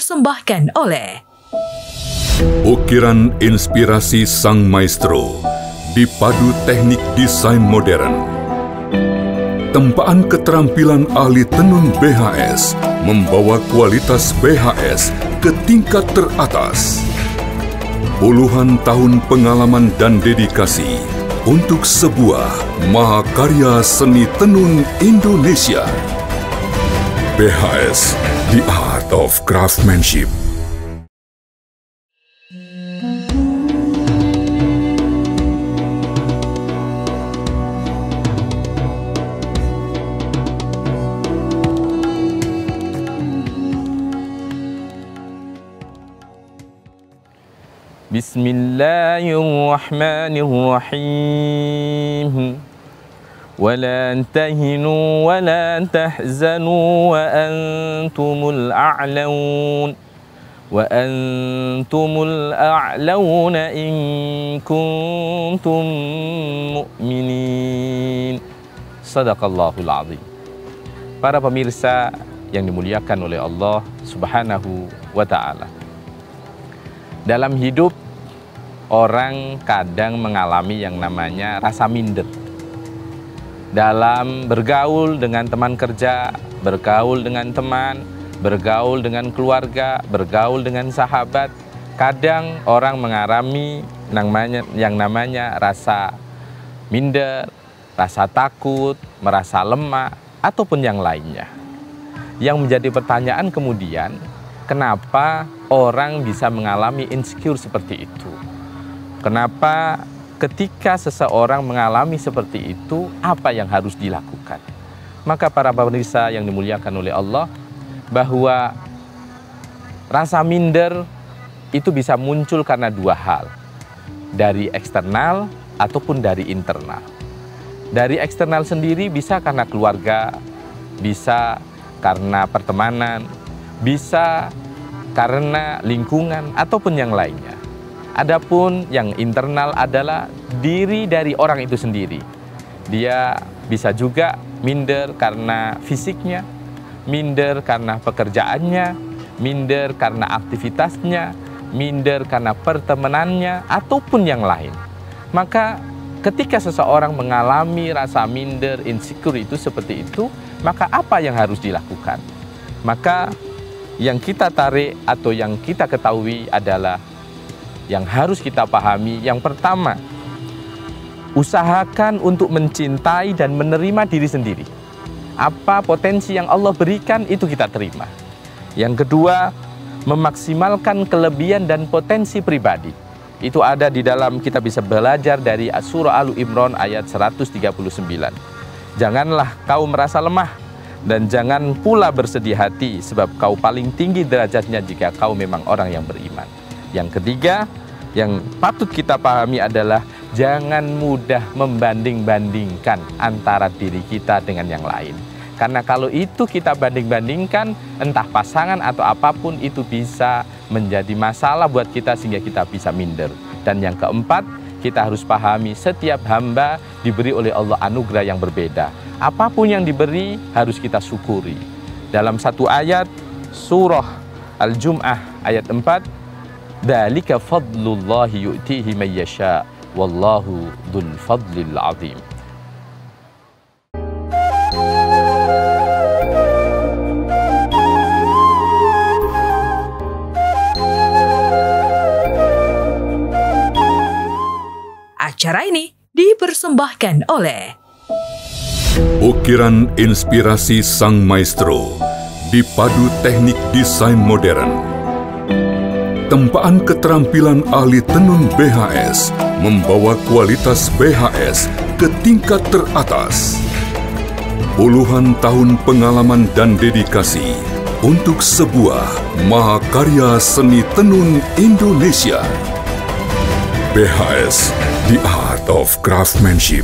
dipersembahkan oleh ukiran inspirasi sang maestro dipadu teknik desain modern. Tempaan keterampilan ahli tenun BHS membawa kualitas BHS ke tingkat teratas. Puluhan tahun pengalaman dan dedikasi untuk sebuah mahakarya seni tenun Indonesia. BHS, The Art of Craftsmanship. Bismillahirrahmanirrahim. Wala tahinu wala tahzanu wa antumul a'laun wa antumul a'launa in kuntum mu'minin. Sadaqallahul azim. Para pemirsa yang dimuliakan oleh Allah Subhanahu wa ta'ala. Dalam hidup, orang kadang mengalami yang namanya rasa minder. Dalam bergaul dengan teman kerja, bergaul dengan teman, bergaul dengan keluarga, bergaul dengan sahabat, kadang orang mengalami yang namanya rasa minder, rasa takut, merasa lemah, ataupun yang lainnya. Yang menjadi pertanyaan kemudian, kenapa orang bisa mengalami insecure seperti itu? Kenapa ketika seseorang mengalami seperti itu, apa yang harus dilakukan? Maka para pemirsa yang dimuliakan oleh Allah, bahwa rasa minder itu bisa muncul karena dua hal. Dari eksternal ataupun dari internal. Dari eksternal sendiri bisa karena keluarga, bisa karena pertemanan, bisa karena lingkungan ataupun yang lainnya. Adapun yang internal adalah diri dari orang itu sendiri. Dia bisa juga minder karena fisiknya, minder karena pekerjaannya, minder karena aktivitasnya, minder karena pertemanannya, ataupun yang lain. Maka ketika seseorang mengalami rasa minder, insecure itu seperti itu, maka apa yang harus dilakukan? Maka yang kita tarik atau yang kita ketahui adalah yang harus kita pahami, yang pertama, usahakan untuk mencintai dan menerima diri sendiri. Apa potensi yang Allah berikan, itu kita terima. Yang kedua, memaksimalkan kelebihan dan potensi pribadi. Itu ada di dalam, kita bisa belajar dari surah Al-Imran ayat 139. Janganlah kau merasa lemah, dan jangan pula bersedih hati, sebab kau paling tinggi derajatnya jika kau memang orang yang beriman. Yang ketiga, yang patut kita pahami adalah jangan mudah membanding-bandingkan antara diri kita dengan yang lain. Karena kalau itu kita banding-bandingkan, entah pasangan atau apapun, itu bisa menjadi masalah buat kita sehingga kita bisa minder. Dan yang keempat, kita harus pahami setiap hamba diberi oleh Allah anugerah yang berbeda. Apapun yang diberi harus kita syukuri. Dalam satu ayat surah Al-Jum'ah ayat 4, dzalika fadlullahi yu'tihi may yasha wallahu dzul fadlil azim. Acara ini dipersembahkan oleh ukiran inspirasi sang maestro dipadu teknik desain modern. Tempaan keterampilan ahli tenun BHS membawa kualitas BHS ke tingkat teratas. Puluhan tahun pengalaman dan dedikasi untuk sebuah mahakarya seni tenun Indonesia. BHS, The Art of Craftsmanship.